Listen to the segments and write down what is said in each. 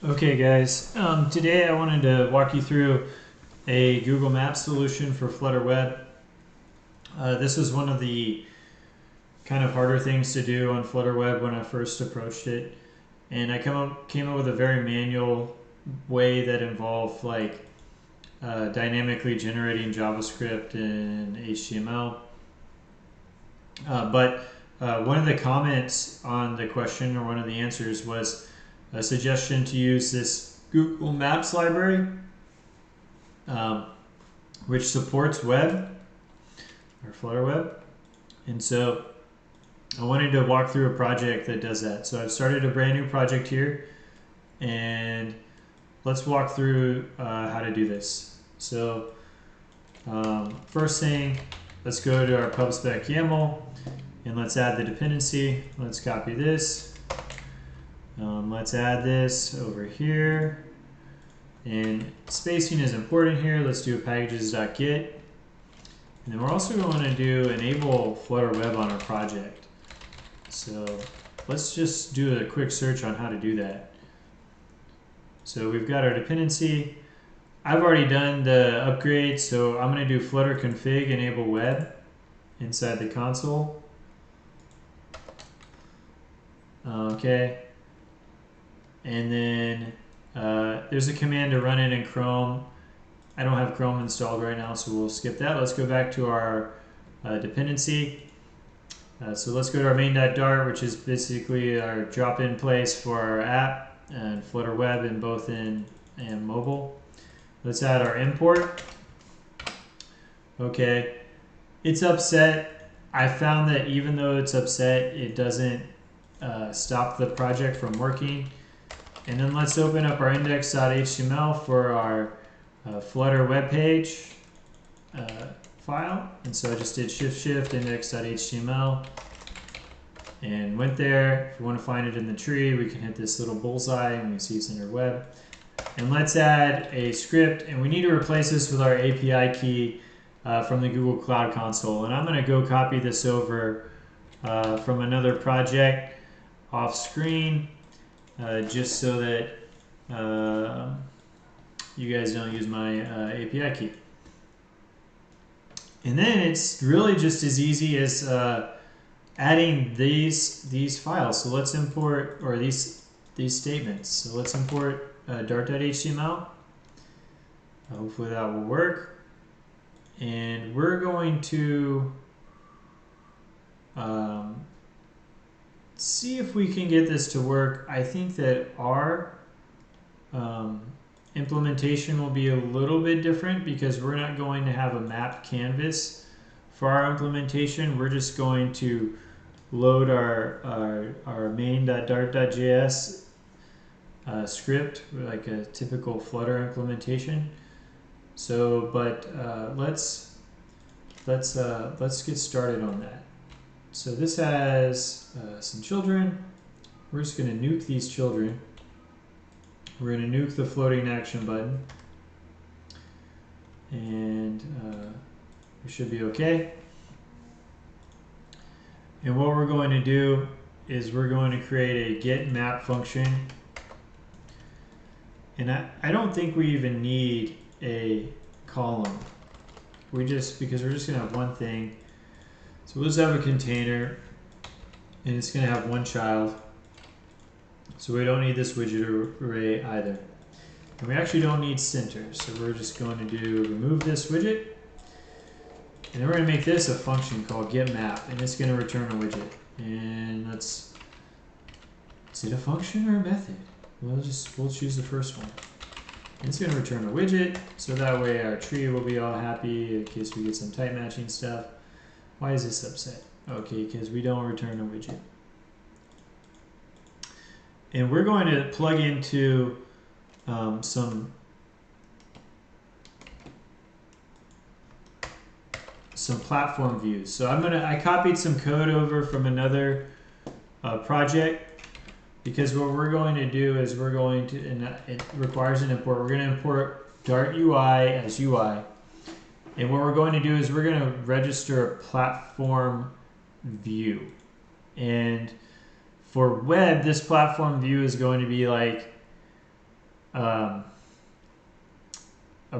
Okay guys, today I wanted to walk you through a Google Maps solution for Flutter Web. This was one of the kind of harder things to do on Flutter Web when I first approached it, and I came up with a very manual way that involved like dynamically generating JavaScript and HTML. But one of the comments on the question, or one of the answers, was a suggestion to use this Google Maps library, um, which supports web or Flutter Web. And so I wanted to walk through a project that does that. So I've started a brand new project here, and let's walk through how to do this. So first thing, let's go to our pub/spec YAML, and let's add the dependency. Let's copy this. Let's add this over here. And spacing is important here. Let's do a packages.get. And then we're also going to do enable Flutter Web on our project. So let's just do a quick search on how to do that. So we've got our dependency. I've already done the upgrade, so I'm going to do flutter config enable web inside the console. Okay. And then there's a command to run it in Chrome. I don't have Chrome installed right now, so we'll skip that. Let's go back to our dependency. So let's go to our main.dart, which is basically our drop-in place for our app and Flutter Web in both in and mobile. Let's add our import. Okay, it's upset. I found that even though it's upset, it doesn't stop the project from working. And then let's open up our index.html for our Flutter web page file. And so I just did shift index.html and went there. If we want to find it in the tree, we can hit this little bullseye and we see it's under web. And let's add a script, and we need to replace this with our API key from the Google Cloud Console. And I'm going to go copy this over from another project off screen. Just so that you guys don't use my API key. And then it's really just as easy as adding these files. So let's import, or these statements. So let's import dart.html. Hopefully that will work. And we're going to see if we can get this to work. I think that our implementation will be a little bit different because we're not going to have a map canvas for our implementation. We're just going to load our main.dart.js script, like a typical Flutter implementation. So, but let's get started on that. So this has some children. We're just going to nuke these children. We're going to nuke the floating action button. And we should be okay. And what we're going to do is we're going to create a get map function. And I don't think we even need a column. Because we're just going to have one thing. So we'll just have a container, and it's going to have one child. So we don't need this widget array either. And we actually don't need center, so we're just going to do remove this widget. And then we're going to make this a function called getMap, and it's going to return a widget. And is it a function or a method? We'll choose the first one. And it's going to return a widget, so that way our tree will be all happy in case we get some type matching stuff. Why is this upset? Okay, because we don't return a widget. And we're going to plug into some platform views. So I copied some code over from another project, because what we're going to do is and it requires an import. We're going to import Dart UI as UI. And what we're going to do is we're going to register a platform view. And for web, this platform view is going to be like a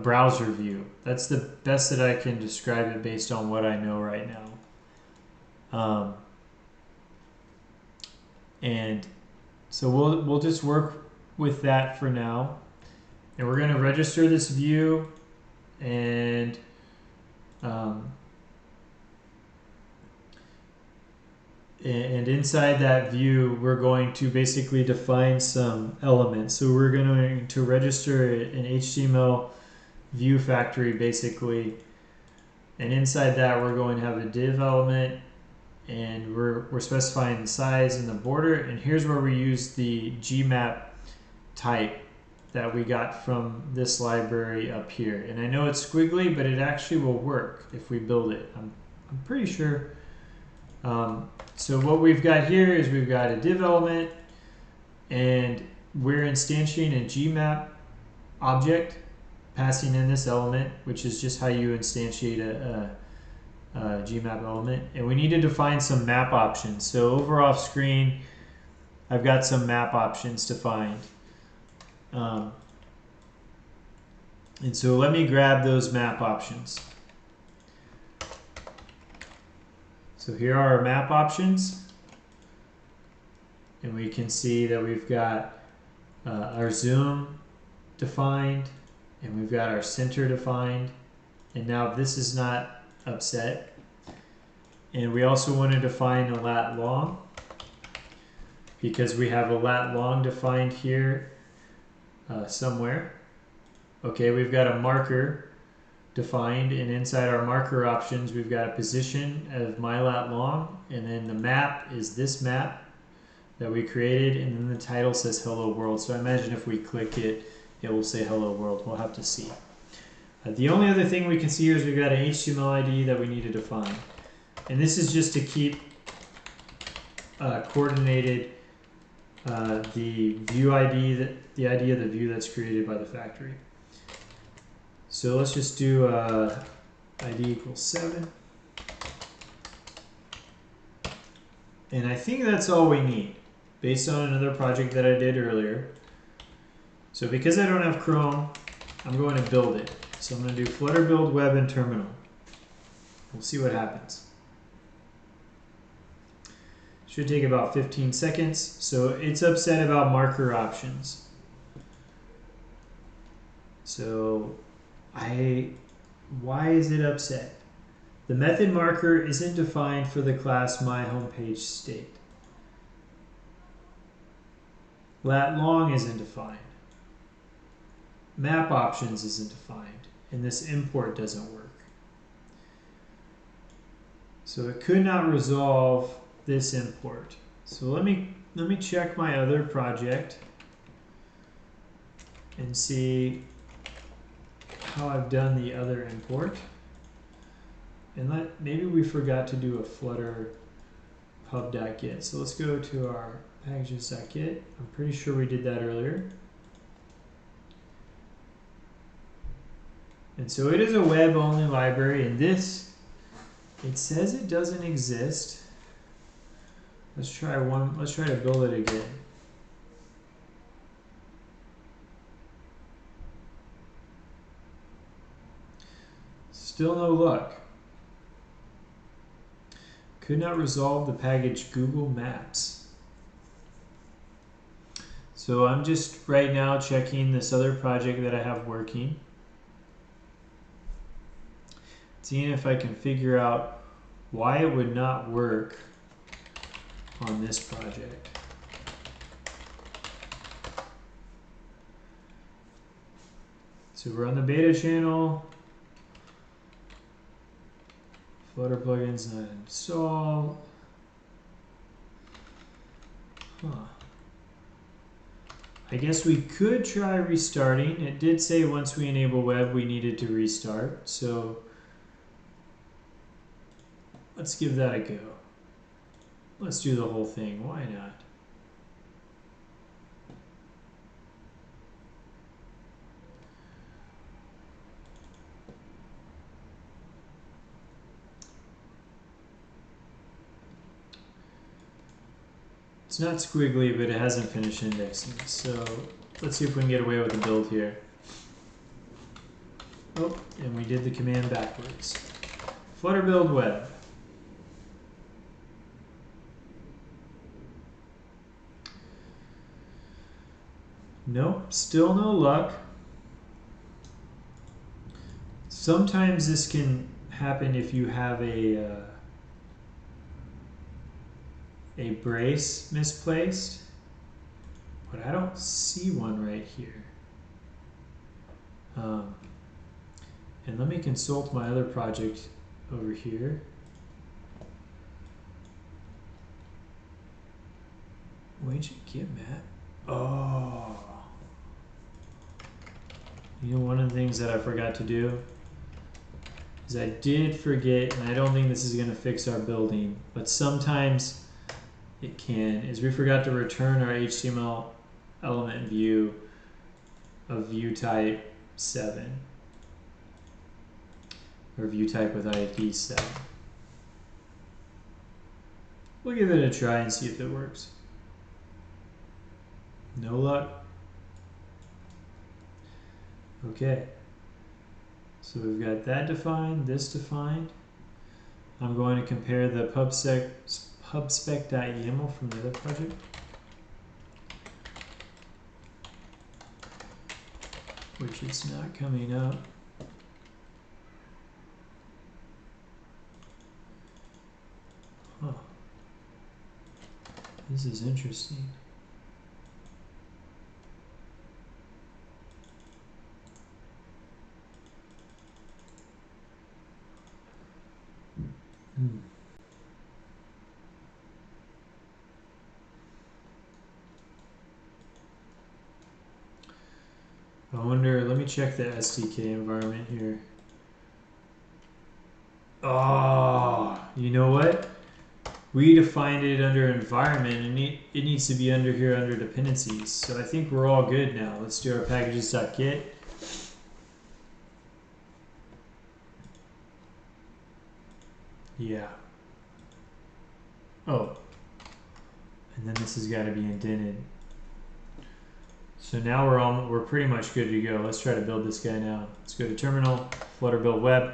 browser view. That's the best that I can describe it based on what I know right now. And so we'll just work with that for now. And we're going to register this view, and inside that view, we're going to basically define some elements. So we're going to register an HTML view factory, basically. And inside that, we're going to have a div element, and we're specifying the size and the border. And here's where we use the gmap type that we got from this library up here. And I know it's squiggly, but it actually will work if we build it. I'm pretty sure. So what we've got here is we've got a div element, and we're instantiating a gmap object, passing in this element, which is just how you instantiate a gmap element. And we need to define some map options. So over off screen, I've got some map options defined. And so let me grab those map options. So here are our map options. And we can see that we've got our zoom defined, and we've got our center defined. And now this is not upset. And we also want to define a lat long, because we have a lat long defined here somewhere. Okay, we've got a marker defined, and inside our marker options we've got a position of my lat long, and then the map is this map that we created, and then the title says hello world. So I imagine if we click it, it will say hello world. We'll have to see. The only other thing we can see here is we've got an HTML ID that we need to define, and this is just to keep coordinated the view ID, the ID of the view that's created by the factory. So let's just do ID equals 7. And I think that's all we need based on another project that I did earlier. So because I don't have Chrome, I'm going to build it. So I'm going to do Flutter build web and terminal. We'll see what happens. Should take about 15 seconds. So it's upset about marker options. So why is it upset? The method marker isn't defined for the class myHomepageState. Lat long isn't defined. Map options isn't defined, and this import doesn't work. So it could not resolve this import. So let me check my other project and see how I've done the other import. And maybe we forgot to do a Flutter pub.get. So let's go to our packages.get. I'm pretty sure we did that earlier. And so it is a web-only library, and this, it says it doesn't exist. Let's try to build it again. Still no luck. Could not resolve the package Google Maps. So I'm just right now checking this other project that I have working, seeing if I can figure out why it would not work on this project. So we're on the beta channel. Flutter plugins not installed. I guess we could try restarting. It did say once we enable web we needed to restart. So let's give that a go. Let's do the whole thing. Why not? It's not squiggly, but it hasn't finished indexing. So let's see if we can get away with a build here. Oh, and we did the command backwards. Flutter build web. Nope, still no luck. Sometimes this can happen if you have a brace misplaced, but I don't see one right here. And let me consult my other project over here. Where'd you get Matt? Oh. You know, one of the things that I forgot to do is I did forget, and I don't think this is going to fix our building, but sometimes it can, is we forgot to return our HTML element view of view type 7. Or view type with ID 7. We'll give it a try and see if it works. No luck. Okay. So we've got that defined, this defined. I'm going to compare the pubspec.yaml from the other project. Which is not coming up. Huh. This is interesting. I wonder, let me check the SDK environment here. Oh, you know what? We defined it under environment, and it needs to be under here under dependencies. So I think we're all good now. Let's do our packages.get. Yeah. Oh. And then this has got to be indented. So now we're pretty much good to go. Let's try to build this guy now. Let's go to terminal, Flutter build web.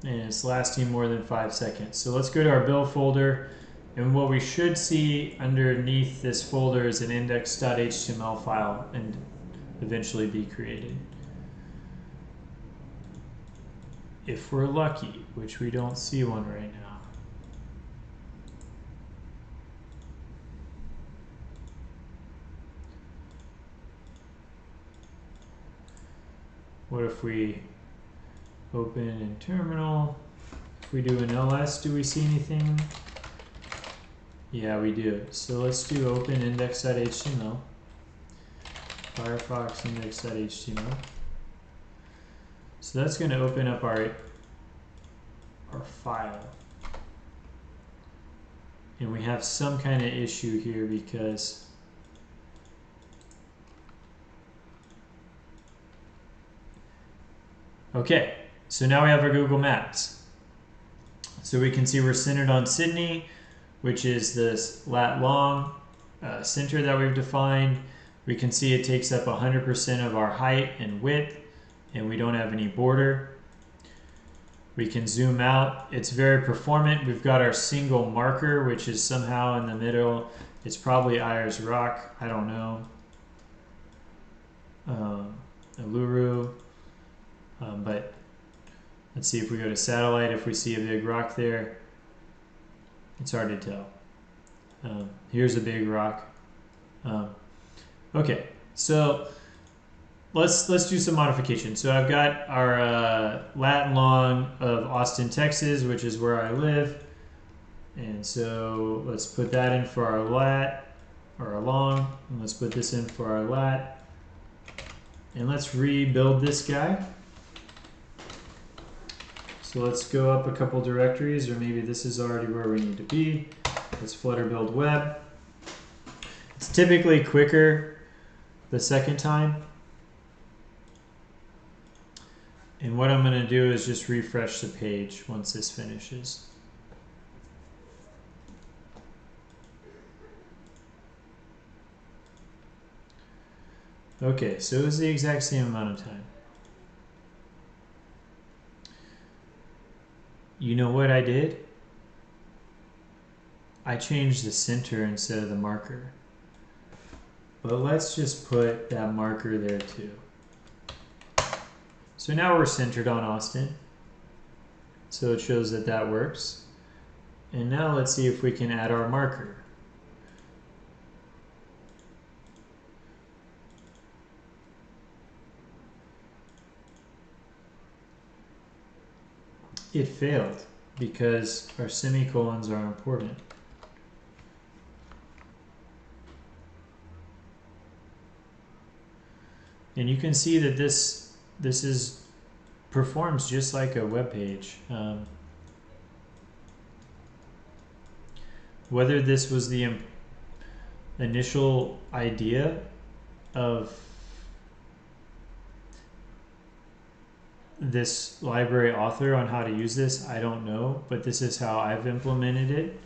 And it's lasting more than 5 seconds. So let's go to our build folder. And what we should see underneath this folder is an index.html file and eventually be created. If we're lucky, which we don't see one right now. What if we open in terminal? If we do an ls, do we see anything? Yeah, we do. So let's do open index.html. Firefox index.html. So that's going to open up our file. And we have some kind of issue here because okay, so now we have our Google Maps. So we can see we're centered on Sydney, which is this lat long center that we've defined. We can see it takes up 100% of our height and width, and we don't have any border. We can zoom out. It's very performant. We've got our single marker, which is somehow in the middle. It's probably Ayers Rock. I don't know. Uluru. But let's see if we go to satellite, if we see a big rock there. It's hard to tell. Here's a big rock. Okay, so let's do some modification. So I've got our lat and long of Austin, Texas, which is where I live. And so let's put that in for our lat, or our long, and let's put this in for our lat. And let's rebuild this guy. So let's go up a couple directories, or maybe this is already where we need to be. Let's Flutter build web. It's typically quicker the second time. And what I'm going to do is just refresh the page once this finishes. Okay, so it was the exact same amount of time. You know what I did? I changed the center instead of the marker. But let's just put that marker there too. So now we're centered on Austin. So it shows that that works. And now let's see if we can add our marker. It failed because our semicolons are important. And you can see that this performs just like a web page. Whether this was the initial idea of this library author on how to use this, I don't know, but this is how I've implemented it,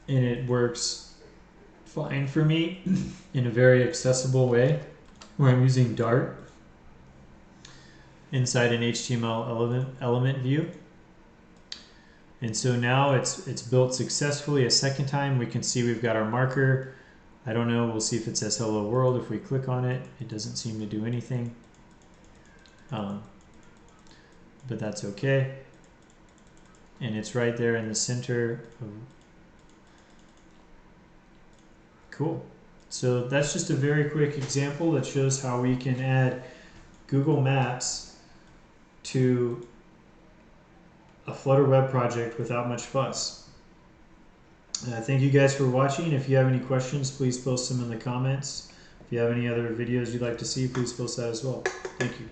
and it works fine for me in a very accessible way, where I'm using Dart inside an HTML element view. And so now it's built successfully a second time. We can see we've got our marker. I don't know, we'll see if it says hello world. If we click on it, it doesn't seem to do anything. But that's okay. And it's right there in the center. Cool. So that's just a very quick example that shows how we can add Google Maps to a Flutter web project without much fuss. Thank you guys for watching. If you have any questions, please post them in the comments. If you have any other videos you'd like to see, please post that as well. Thank you.